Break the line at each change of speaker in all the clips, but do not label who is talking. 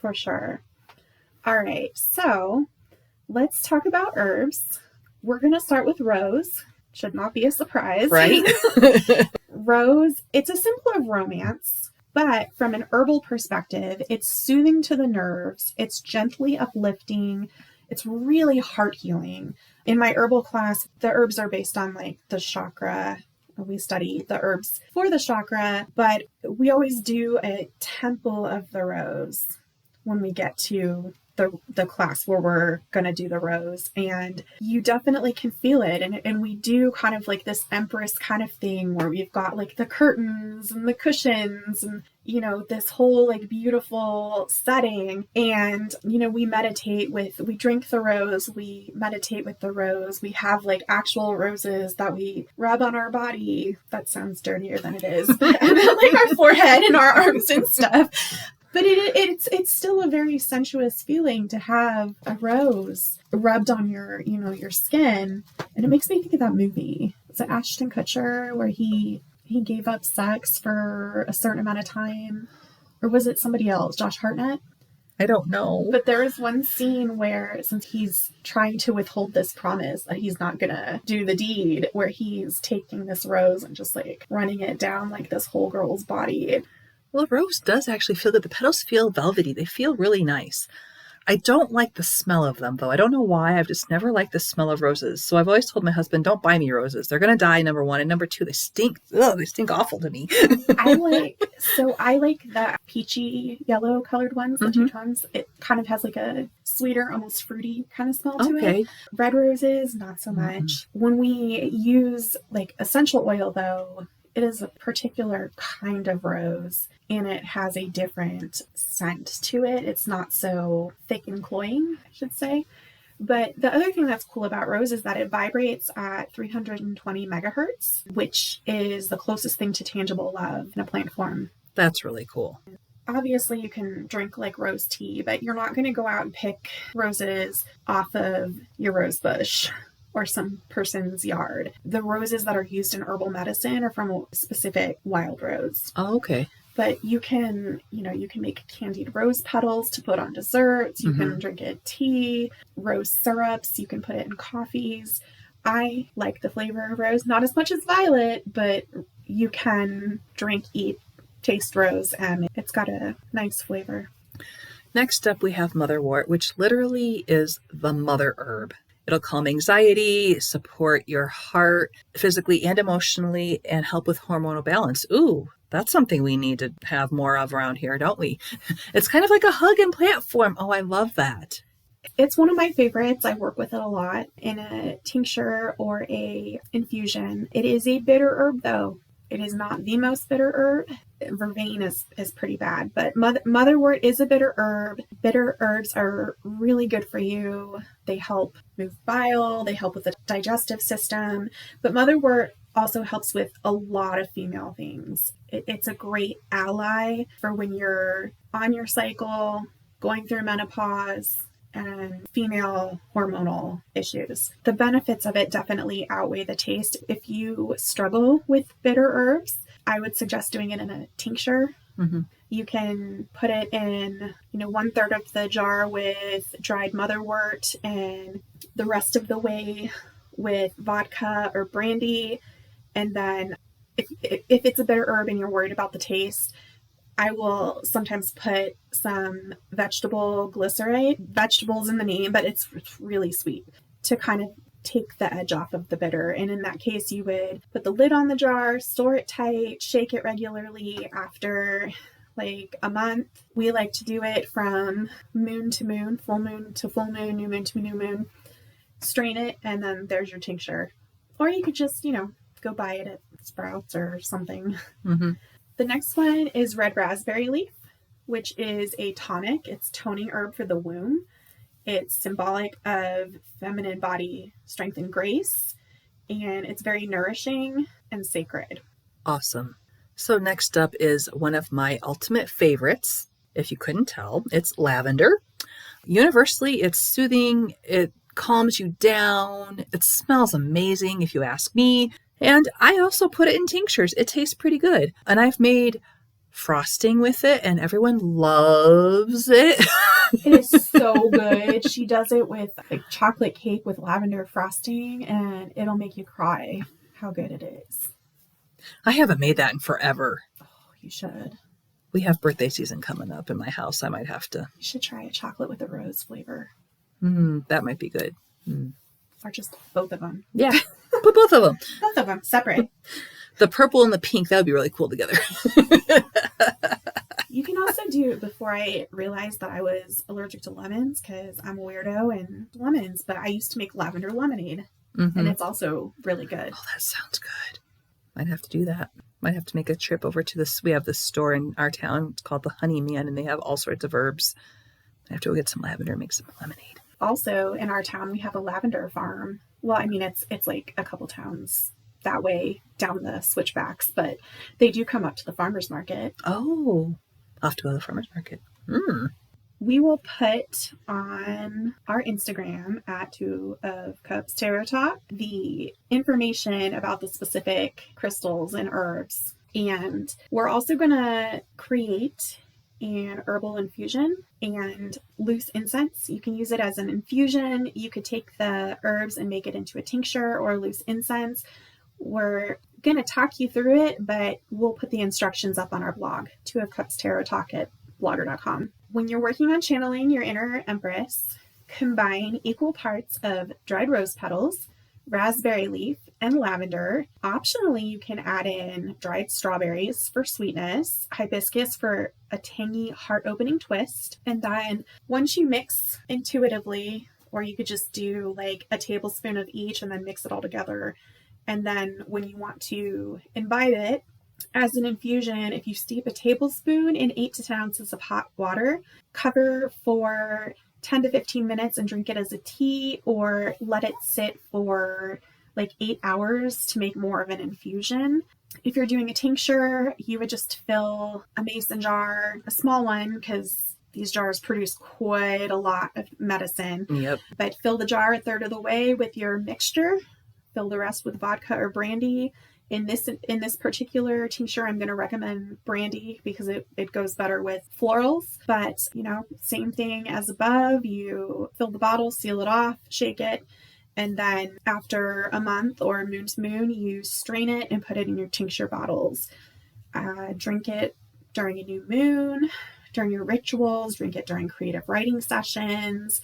For sure. All right. So let's talk about herbs. We're going to start with rose. Should not be a surprise.
Right?
Rose, it's a symbol of romance, but from an herbal perspective, it's soothing to the nerves. It's gently uplifting. It's really heart healing. In my herbal class, the herbs are based on like the chakra. We study the herbs for the chakra, but we always do a temple of the rose when we get to the class where we're going to do the rose, and you definitely can feel it. And we do kind of like this Empress kind of thing where we've got like the curtains and the cushions and, you know, this whole like beautiful setting. And, you know, we drink the rose, we meditate with the rose. We have like actual roses that we rub on our body. That sounds dirtier than it is. Like our forehead and our arms and stuff. But it's still a very sensuous feeling to have a rose rubbed on your skin. And it makes me think of that movie. Is it Ashton Kutcher where he gave up sex for a certain amount of time? Or was it somebody else? Josh Hartnett?
I don't know.
But there is one scene where, since he's trying to withhold this promise that he's not going to do the deed, where he's taking this rose and just like running it down like this whole girl's body.
Well, the rose does actually feel good. The petals feel velvety. They feel really nice. I don't like the smell of them, though. I don't know why. I've just never liked the smell of roses. So I've always told my husband, don't buy me roses. They're going to die, number one. And number two, they stink. Ugh, they stink awful to me.
I like the peachy yellow colored ones, the two tones. It kind of has like a sweeter, almost fruity kind of smell to it. Red roses, not so much. When we use like essential oil, though, it is a particular kind of rose, and it has a different scent to it. It's not so thick and cloying, I should say. But the other thing that's cool about rose is that it vibrates at 320 megahertz, which is the closest thing to tangible love in a plant form.
That's really cool.
Obviously, you can drink like rose tea, but you're not going to go out and pick roses off of your rose bush or some person's yard. The roses that are used in herbal medicine are from a specific wild rose.
Oh, okay.
But you can make candied rose petals to put on desserts. You can drink it tea, rose syrups. You can put it in coffees. I like the flavor of rose, not as much as violet, but you can drink, eat, taste rose, and it's got a nice flavor.
Next up, we have motherwort, which literally is the mother herb. It'll calm anxiety, support your heart physically and emotionally, and help with hormonal balance. Ooh, that's something we need to have more of around here, don't we? It's kind of like a hug in plant form. Oh, I love that.
It's one of my favorites. I work with it a lot in a tincture or a infusion. It is a bitter herb, though. It is not the most bitter herb. Vervain is pretty bad, but motherwort is a bitter herb. Bitter herbs are really good for you. They help move bile. They help with the digestive system. But motherwort also helps with a lot of female things. It's a great ally for when you're on your cycle, going through menopause, and female hormonal issues. The benefits of it definitely outweigh the taste. If you struggle with bitter herbs, I would suggest doing it in a tincture. You can put it in, 1/3 of the jar with dried motherwort and the rest of the way with vodka or brandy. And then if it's a bitter herb and you're worried about the taste, I will sometimes put some vegetable glycerate. Vegetables in the name, but it's really sweet to kind of take the edge off of the bitter. And in that case, you would put the lid on the jar, store it tight, shake it regularly after like a month. We like to do it from moon to moon, full moon to full moon, new moon to new moon. Strain it, and then there's your tincture. Or you could just, go buy it at Sprouts or something. The next one is red raspberry leaf, which is a tonic. It's toning herb for the womb. It's symbolic of feminine body strength and grace, and it's very nourishing and sacred.
Awesome. So next up is one of my ultimate favorites, if you couldn't tell. It's lavender. Universally, it's soothing. It calms you down. It smells amazing, if you ask me. And I also put it in tinctures. It tastes pretty good. And I've made frosting with it, and everyone loves it.
It is so good. She does it with like chocolate cake with lavender frosting, and it'll make you cry how good it is.
I haven't made that in forever.
Oh, you should.
We have birthday season coming up in my house. I might have to.
You should try a chocolate with a rose flavor.
That might be good.
Or just both of them.
Yeah, put both of them.
Both of them, separate.
The purple and the pink, that would be really cool together.
You can also do, before I realized that I was allergic to lemons, because I'm a weirdo and lemons, but I used to make lavender lemonade. And it's also really good.
Oh, that sounds good. Might have to do that. Might have to make a trip over to this. We have this store in our town. It's called the Honey Man, and they have all sorts of herbs. I have to go get some lavender and make some lemonade.
Also, in our town, we have a lavender farm. Well, I mean, it's like a couple towns that way down the switchbacks, but they do come up to the farmer's market.
Oh, I'll have to go to the farmer's market.
We will put on our Instagram at 2 of Cups Tarot Talk the information about the specific crystals and herbs. And we're also going to create an herbal infusion and loose incense. You can use it as an infusion. You could take the herbs and make it into a tincture or loose incense. We're going to talk you through it, but we'll put the instructions up on our blog, 2 of Cups Tarot Talk at blogger.com. When you're working on channeling your inner Empress, combine equal parts of dried rose petals, raspberry leaf, and lavender. Optionally, you can add in dried strawberries for sweetness, hibiscus for a tangy, heart-opening twist. And then once you mix intuitively, or you could just do like a tablespoon of each and then mix it all together. And then when you want to imbibe it, as an infusion, if you steep a tablespoon in 8 to 10 ounces of hot water, cover for 10 to 15 minutes and drink it as a tea, or let it sit for like 8 hours to make more of an infusion. If you're doing a tincture, you would just fill a mason jar, a small one, because these jars produce quite a lot of medicine.
Yep.
But fill the jar a third of the way with your mixture. Fill the rest with vodka or brandy. In this particular tincture, I'm going to recommend brandy because it goes better with florals. But, same thing as above. You fill the bottle, seal it off, shake it. And then after a month or moon to moon, you strain it and put it in your tincture bottles. Drink it during a new moon, during your rituals, drink it during creative writing sessions.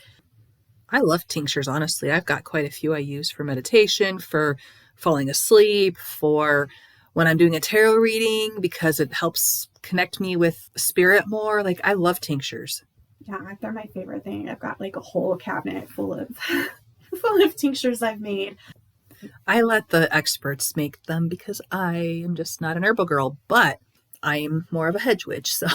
I love tinctures, honestly. I've got quite a few I use for meditation, for falling asleep, for when I'm doing a tarot reading, because it helps connect me with spirit more. Like, I love tinctures.
Yeah, they're my favorite thing. I've got like a whole cabinet full of full of tinctures I've made.
I let the experts make them because I am just not an herbal girl, but I'm more of a hedge witch, so.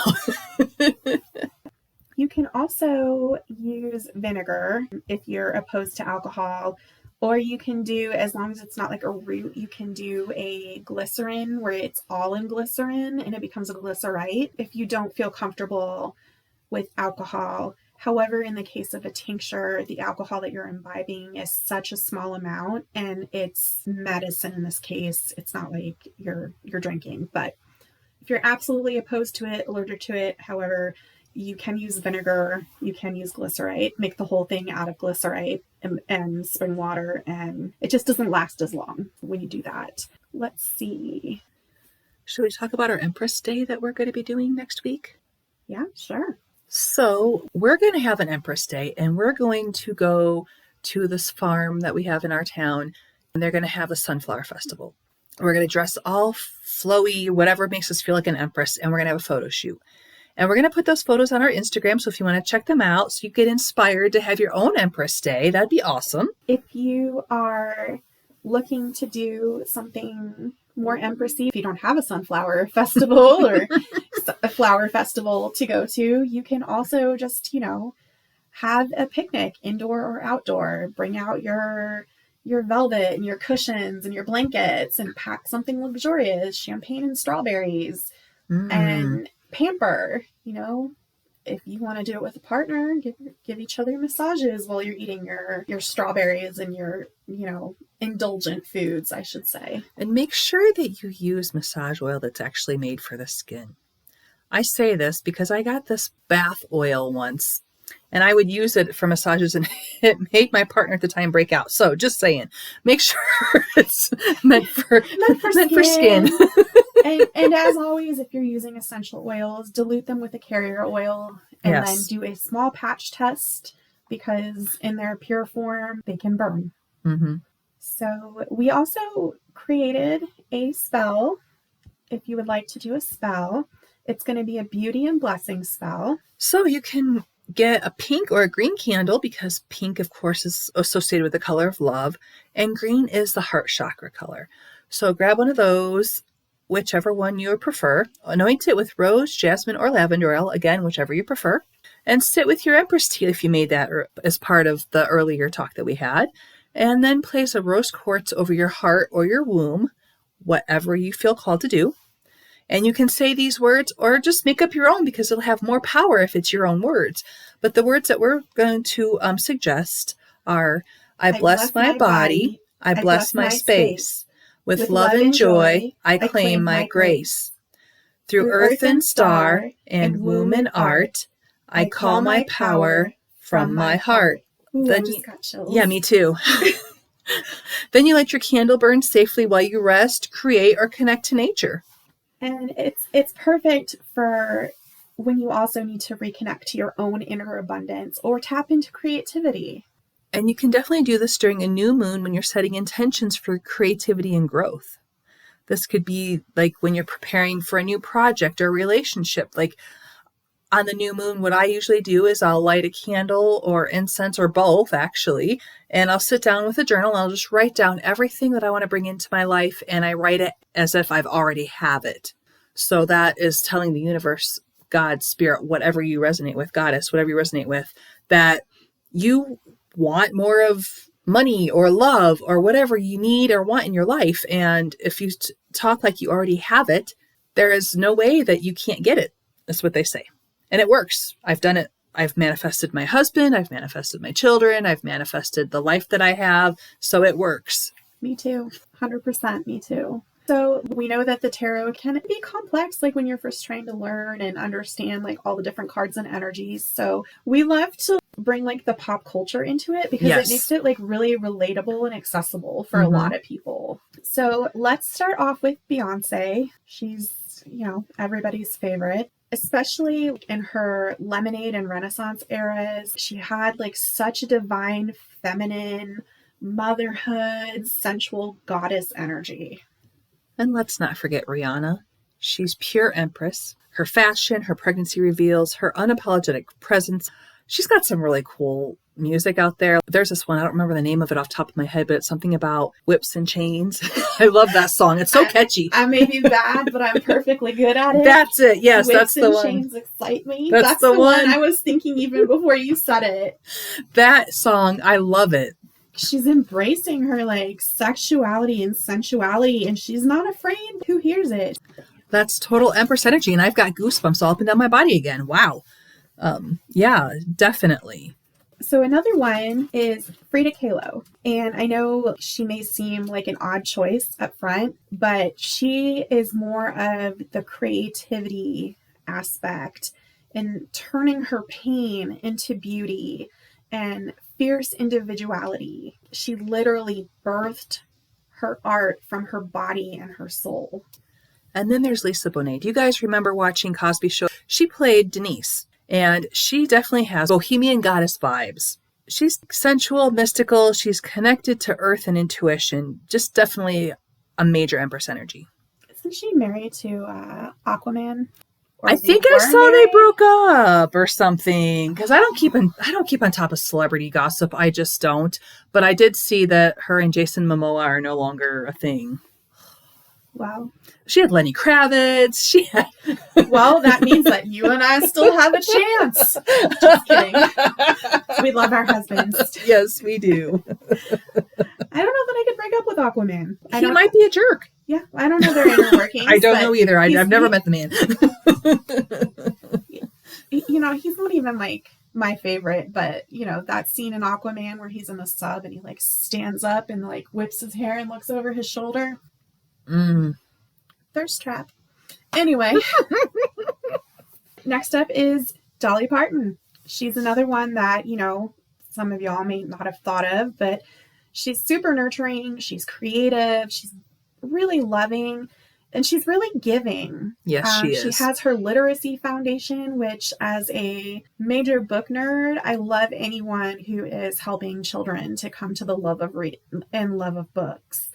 You can also use vinegar if you're opposed to alcohol, or you can do, as long as it's not like a root, you can do a glycerin where it's all in glycerin and it becomes a glycerite if you don't feel comfortable with alcohol. However, in the case of a tincture, the alcohol that you're imbibing is such a small amount, and it's medicine in this case. It's not like you're drinking, but if you're absolutely opposed to it, allergic to it, however, you can use vinegar, you can use glycerite, make the whole thing out of glycerite and spring water, and it just doesn't last as long when you do that. Let's see.
Should we talk about our Empress Day that we're going to be doing next week?
Yeah, sure.
So we're going to have an Empress Day, and we're going to go to this farm that we have in our town, and they're going to have a sunflower festival. We're going to dress all flowy, whatever makes us feel like an empress, and we're going to have a photo shoot. And we're going to put those photos on our Instagram, so if you want to check them out, so you get inspired to have your own Empress Day, that'd be awesome.
If you are looking to do something more empressy, if you don't have a sunflower festival or a flower festival to go to, you can also just, have a picnic, indoor or outdoor. Bring out your velvet and your cushions and your blankets and pack something luxurious, champagne and strawberries, and pamper. If you want to do it with a partner, give each other massages while you're eating your strawberries and your indulgent foods, I should say.
And make sure that you use massage oil that's actually made for the skin. I say this because I got this bath oil once and I would use it for massages and it made my partner at the time break out. So just saying, make sure it's meant for skin.
and as always, if you're using essential oils, dilute them with a carrier oil and then do a small patch test because in their pure form, they can burn.
Mm-hmm.
So we also created a spell. If you would like to do a spell, it's going to be a beauty and blessing spell.
So you can get a pink or a green candle because pink, of course, is associated with the color of love, and green is the heart chakra color. So grab one of those, whichever one you prefer. Anoint it with rose, jasmine, or lavender oil, again, whichever you prefer, and sit with your Empress tea if you made that as part of the earlier talk that we had. And then place a rose quartz over your heart or your womb, whatever you feel called to do. And you can say these words or just make up your own because it'll have more power if it's your own words. But the words that we're going to suggest are, I bless my body, I bless my space. With love and joy, I claim my grace. Through earth and star and womb and art, I call my power from my heart.
Ooh, then I just got chills.
Yeah, me too. Then you let your candle burn safely while you rest, create, or connect to nature.
And it's perfect for when you also need to reconnect to your own inner abundance or tap into creativity.
And you can definitely do this during a new moon when you're setting intentions for creativity and growth. This could be like when you're preparing for a new project or relationship. Like on the new moon, what I usually do is I'll light a candle or incense or both, actually, and I'll sit down with a journal and I'll just write down everything that I want to bring into my life, and I write it as if I've already have it. So that is telling the universe, God, spirit, whatever you resonate with, goddess, whatever you resonate with, that you want more of money or love or whatever you need or want in your life. And if you talk like you already have it, there is no way that you can't get it. That's what they say. And it works. I've done it. I've manifested my husband. I've manifested my children. I've manifested the life that I have. So it works.
Me too. 100% me too. So we know that the tarot can be complex, like when you're first trying to learn and understand like all the different cards and energies. So we love to bring like the pop culture into it because it makes it like really relatable and accessible for a lot of people. So let's start off with Beyoncé. She's, everybody's favorite. Especially in her Lemonade and Renaissance eras, she had like such a divine, feminine, motherhood, sensual goddess energy.
And let's not forget Rihanna. She's pure Empress. Her fashion, her pregnancy reveals, her unapologetic presence. She's got some really cool music out there. There's this one, I don't remember the name of it off the top of my head, but it's something about whips and chains. I love that song. It's so catchy.
I may be bad, but I'm perfectly good at it.
That's it. Yes, that's the one.
Whips and chains excite me.
That's the one
I was thinking even before you said it.
That song, I love it.
She's embracing her like sexuality and sensuality, and she's not afraid who hears it.
That's total Empress energy, and I've got goosebumps all up and down my body again. Wow. Yeah, definitely.
So another one is Freyja Kahlo. And I know she may seem like an odd choice up front, but she is more of the creativity aspect and turning her pain into beauty and fierce individuality. She literally birthed her art from her body and her soul.
And then there's Lisa Bonet. Do you guys remember watching Cosby Show? She played Denise. And she definitely has bohemian goddess vibes. She's sensual, mystical. She's connected to earth and intuition. Just definitely a major Empress energy.
Isn't she married to Aquaman?
I think I saw they broke up or something. Because I don't keep on top of celebrity gossip. I just don't. But I did see that her and Jason Momoa are no longer a thing.
Wow.
She had Lenny Kravitz.
Well, that means that you and I still have a chance. Just kidding. We love our husbands.
Yes, we do.
I don't know that I could break up with Aquaman.
He might be a jerk.
Yeah, I don't know their inner workings.
I don't know either. I've never met the man.
He's not even like my favorite, but that scene in Aquaman where he's in the sub and he like stands up and like whips his hair and looks over his shoulder. Thirst trap. Anyway. Next up is Dolly Parton. She's another one that, some of y'all may not have thought of, but she's super nurturing. She's creative. She's really loving. And she's really giving.
Yes, she is.
She has her literacy foundation, which as a major book nerd, I love anyone who is helping children to come to the love of reading and love of books.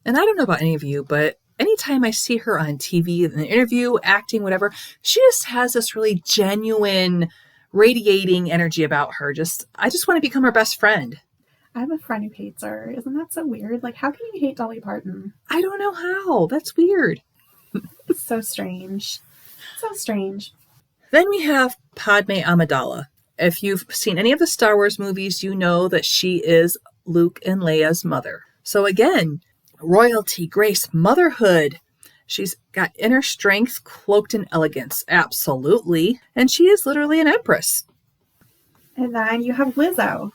And I don't know about any of you, but anytime I see her on TV, in an interview, acting, whatever, she just has this really genuine, radiating energy about her. I just want to become her best friend.
I have a friend who hates her. Isn't that so weird? Like, how can you hate Dolly Parton?
I don't know how. That's weird.
It's so strange. So strange.
Then we have Padmé Amidala. If you've seen any of the Star Wars movies, you know that she is Luke and Leia's mother. So again, royalty, grace, motherhood. She's got inner strength cloaked in elegance. Absolutely. And she is literally an empress.
And then you have Lizzo.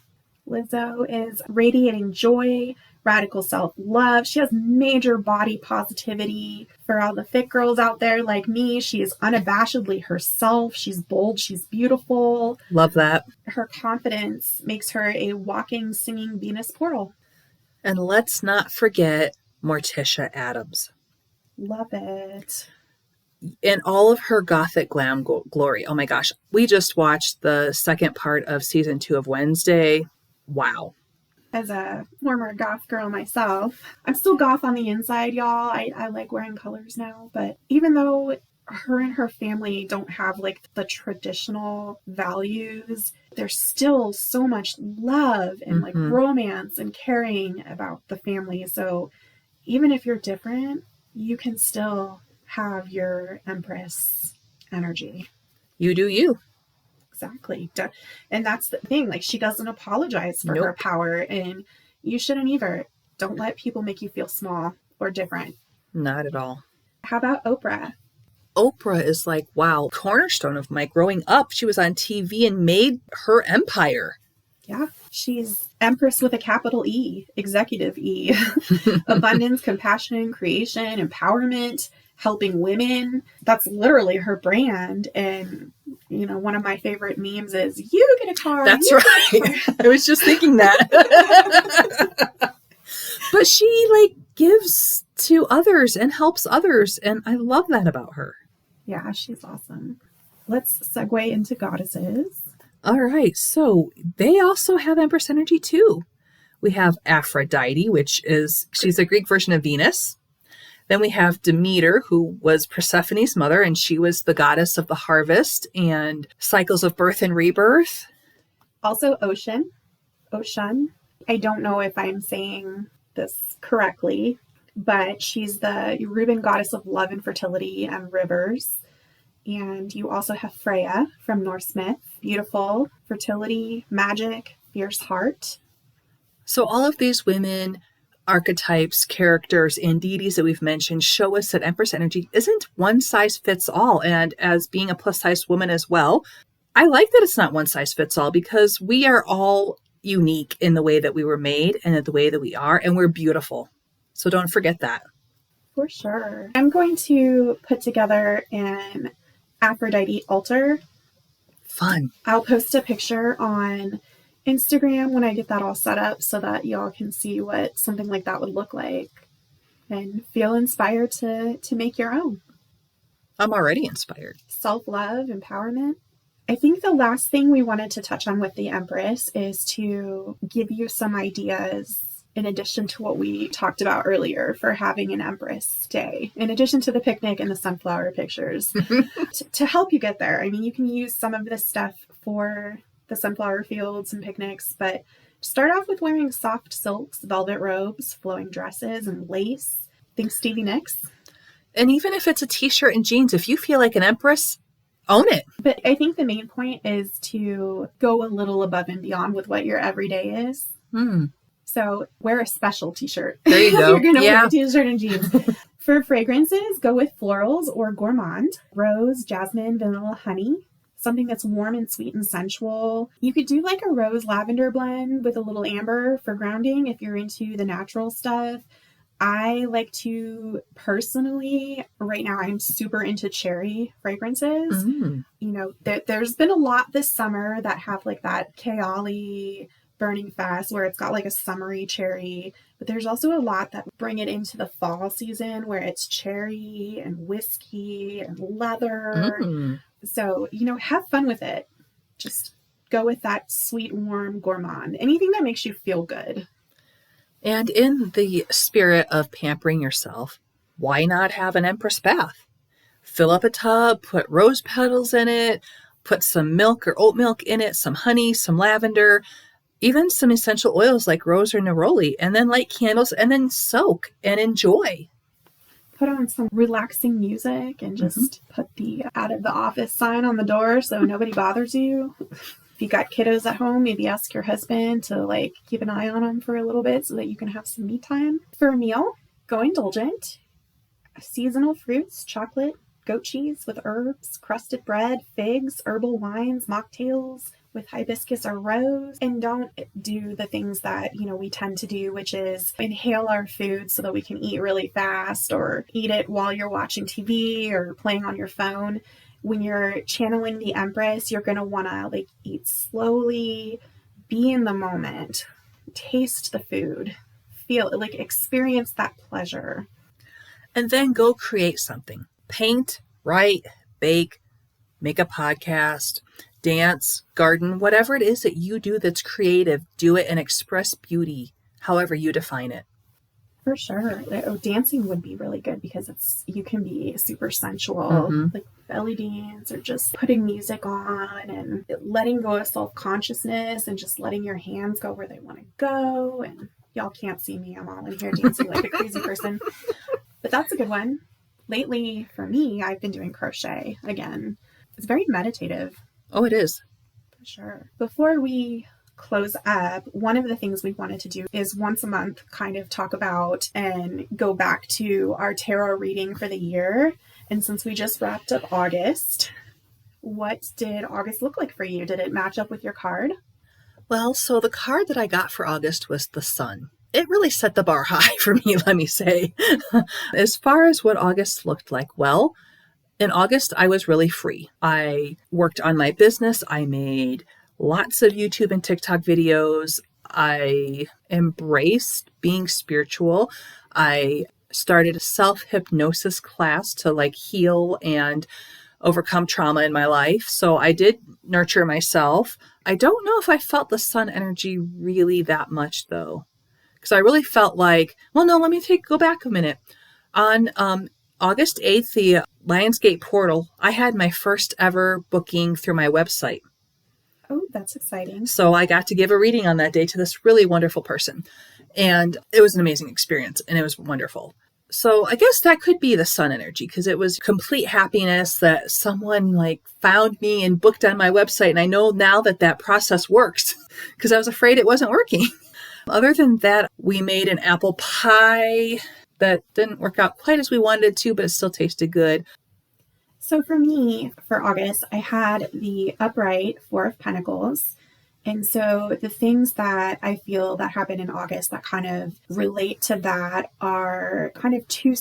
Lizzo is radiating joy, radical self-love. She has major body positivity. For all the fit girls out there like me, she is unabashedly herself. She's bold. She's beautiful.
Love that.
Her confidence makes her a walking, singing Venus portal.
And let's not forget Morticia Addams.
Love it.
In all of her gothic glam glory. Oh my gosh. We just watched the second part of season 2 of Wednesday. Wow.
As a former goth girl myself, I'm still goth on the inside, y'all. I like wearing colors now, but even though her and her family don't have like the traditional values, there's still so much love and like romance and caring about the family. So even if you're different, you can still have your Empress energy.
You do you.
Exactly. And that's the thing. Like, she doesn't apologize for her power, and you shouldn't either. Don't let people make you feel small or different.
Not at all.
How about Oprah?
Oprah is like, wow, cornerstone of my growing up. She was on TV and made her empire.
Yeah. She's Empress with a capital E, executive E. Abundance, compassion, creation, empowerment, helping women. That's literally her brand. And, one of my favorite memes is, you get a car.
That's right. I was just thinking that. But she gives to others and helps others. And I love that about her.
Yeah, she's awesome. Let's segue into goddesses.
All right. So they also have Empress energy too. We have Aphrodite, she's a Greek version of Venus. Then we have Demeter, who was Persephone's mother, and she was the goddess of the harvest and cycles of birth and rebirth.
Also Oshun. I don't know if I'm saying this correctly, but she's the Reuben goddess of love and fertility and rivers. And you also have Freyja from Norse myth. Beautiful, fertility, magic, fierce heart.
So all of these women, archetypes, characters, and deities that we've mentioned show us that Empress energy isn't one size fits all. And as being a plus size woman as well, I like that it's not one size fits all, because we are all unique in the way that we were made and in the way that we are, and we're beautiful. So don't forget that.
For sure. I'm going to put together an Aphrodite altar.
Fun.
I'll post a picture on Instagram when I get that all set up so that y'all can see what something like that would look like and feel inspired to make your own.
I'm already inspired.
Self-love, empowerment. I think the last thing we wanted to touch on with the Empress is to give you some ideas in addition to what we talked about earlier for having an Empress Day, in addition to the picnic and the sunflower pictures, to help you get there. I mean, you can use some of this stuff for the sunflower fields and picnics, but start off with wearing soft silks, velvet robes, flowing dresses, and lace. Think Stevie Nicks.
And even if it's a t-shirt and jeans, if you feel like an empress, own it.
But I think the main point is to go a little above and beyond with what your everyday is. So wear a special t-shirt.
There you go.
You're going to wear a t-shirt and jeans. For fragrances, go with florals or gourmand. Rose, jasmine, vanilla, honey. Something that's warm and sweet and sensual. You could do like a rose lavender blend with a little amber for grounding if you're into the natural stuff. I like to personally, right now, I'm super into cherry fragrances.
Mm.
You know, there's been a lot this summer that have like that Kayali burning fast where it's got like a summery cherry, but there's also a lot that bring it into the fall season where it's cherry and whiskey and leather.
Mm.
So, you know, have fun with it. Just go with that sweet, warm gourmand. Anything that makes you feel good.
And in the spirit of pampering yourself, why not have an Empress bath? Fill up a tub, put rose petals in it, put some milk or oat milk in it, some honey, some lavender, even some essential oils like rose or neroli, and then light candles and then soak and enjoy.
Put on some relaxing music and just put the out of the office sign on the door so nobody bothers you. If you got kiddos at home, maybe ask your husband to like keep an eye on them for a little bit so that you can have some me time. For a meal, go indulgent. Seasonal fruits, chocolate, goat cheese with herbs, crusted bread, figs, herbal wines, mocktails with hibiscus or rose. And don't do the things that, you know, we tend to do, which is inhale our food so that we can eat really fast or eat it while you're watching TV or playing on your phone. When you're channeling the Empress, you're going to want to like eat slowly, be in the moment, taste the food, feel like experience that pleasure.
And then go create something. Paint, write, bake, make a podcast, dance, garden, whatever it is that you do that's creative, do it and express beauty, however you define it.
For sure. Dancing would be really good because you can be super sensual, like belly dance or just putting music on and letting go of self-consciousness and just letting your hands go where they want to go. And y'all can't see me. I'm all in here dancing like a crazy person. But that's a good one. Lately, for me, I've been doing crochet again. It's very meditative.
Oh, it is.
For sure. Before we close up, one of the things we wanted to do is once a month kind of talk about and go back to our tarot reading for the year. And since we just wrapped up August, what did August look like for you? Did it match up with your card?
Well, so the card that I got for August was the Sun. It really set the bar high for me, let me say. As far as what August looked like, well, in August, I was really free. I worked on my business. I made lots of YouTube and TikTok videos. I embraced being spiritual. I started a self-hypnosis class to like heal and overcome trauma in my life. So I did nurture myself. I don't know if I felt the sun energy really that much though. Because I really felt like, well, no, let me go back a minute. On August 8th, the Lionsgate portal, I had my first ever booking through my website.
Oh, that's exciting.
So I got to give a reading on that day to this really wonderful person. And it was an amazing experience and it was wonderful. So I guess that could be the sun energy because it was complete happiness that someone like found me and booked on my website. And I know now that that process works because I was afraid it wasn't working. Other than that, we made an apple pie that didn't work out quite as we wanted it to, but it still tasted good.
So for me, for August, I had the upright Four of Pentacles. And so the things that I feel that happen in August that kind of relate to that are kind of two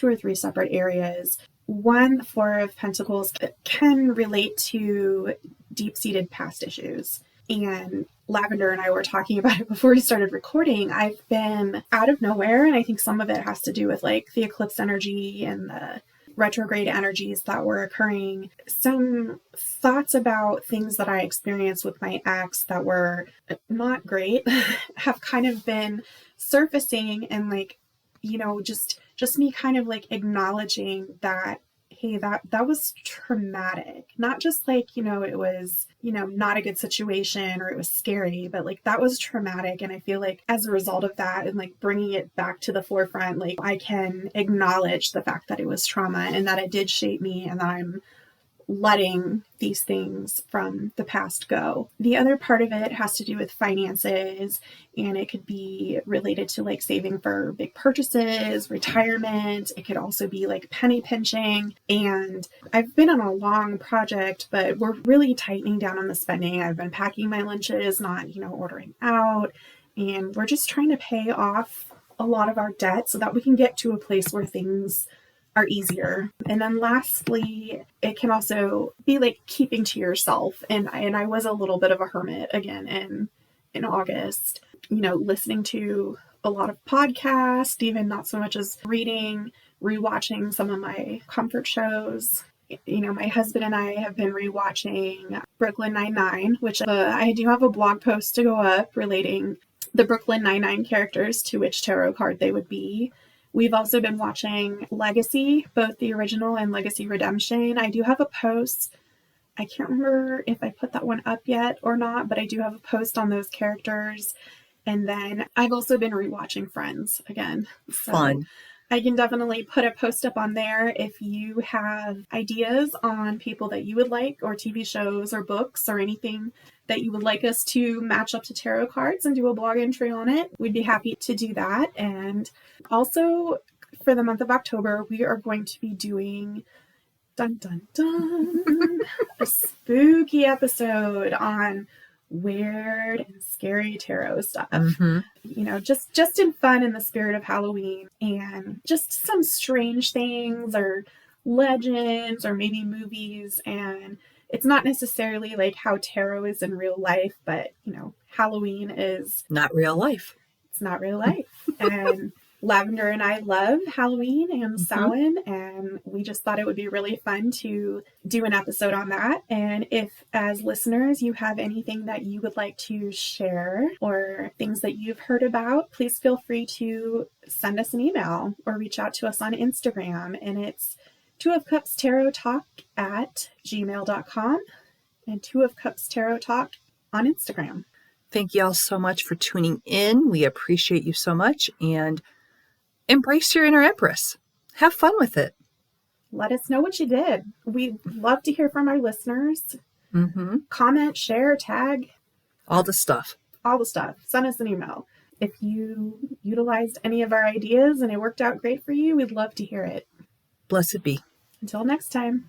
or three separate areas. One, the Four of Pentacles can relate to deep-seated past issues. And Lavender and I were talking about it before we started recording. I've been out of nowhere, and I think some of it has to do with like the eclipse energy and the retrograde energies that were occurring. Some thoughts about things that I experienced with my ex that were not great have kind of been surfacing, and like, you know, just me kind of like acknowledging that, hey, that was traumatic. Not just like, you know, it was, you know, not a good situation or it was scary, but like that was traumatic. And I feel like as a result of that and like bringing it back to the forefront, like I can acknowledge the fact that it was trauma and that it did shape me and that I'm letting these things from the past go. The other part of it has to do with finances, and it could be related to like saving for big purchases, retirement. It could also be like penny pinching. And I've been on a long project, but we're really tightening down on the spending. I've been packing my lunches, not, you know, ordering out. And we're just trying to pay off a lot of our debt so that we can get to a place where things are easier. And then lastly, it can also be like keeping to yourself. And I was a little bit of a hermit again in August, listening to a lot of podcasts, even not so much as reading, rewatching some of my comfort shows. My husband and I have been rewatching Brooklyn Nine-Nine, which I do have a blog post to go up relating the Brooklyn Nine-Nine characters to which tarot card they would be. We've also been watching Legacy, both the original and Legacy Redemption. I do have a post. I can't remember if I put that one up yet or not, but I do have a post on those characters. And then I've also been rewatching Friends again. So
Fun.
I can definitely put a post up on there if you have ideas on people that you would like, or TV shows or books or anything that you would like us to match up to tarot cards and do a blog entry on it. We'd be happy to do that. And also for the month of October, we are going to be doing dun dun dun a spooky episode on weird and scary tarot stuff. Just in fun, in the spirit of Halloween, and just some strange things or legends or maybe movies. And it's not necessarily like how tarot is in real life, but Halloween is
not real life.
It's not real life. And Lavender and I love Halloween and Samhain, and we just thought it would be really fun to do an episode on that. And if, as listeners, you have anything that you would like to share or things that you've heard about, please feel free to send us an email or reach out to us on Instagram. And it's twoofcupstarottalk@gmail.com and twoofcupstarottalk on Instagram.
Thank you all so much for tuning in. We appreciate you so much, and embrace your inner Empress. Have fun with it.
Let us know what you did. We'd love to hear from our listeners. Comment, share, tag.
All the stuff.
All the stuff. Send us an email. If you utilized any of our ideas and it worked out great for you, we'd love to hear it.
Blessed be.
Until next time.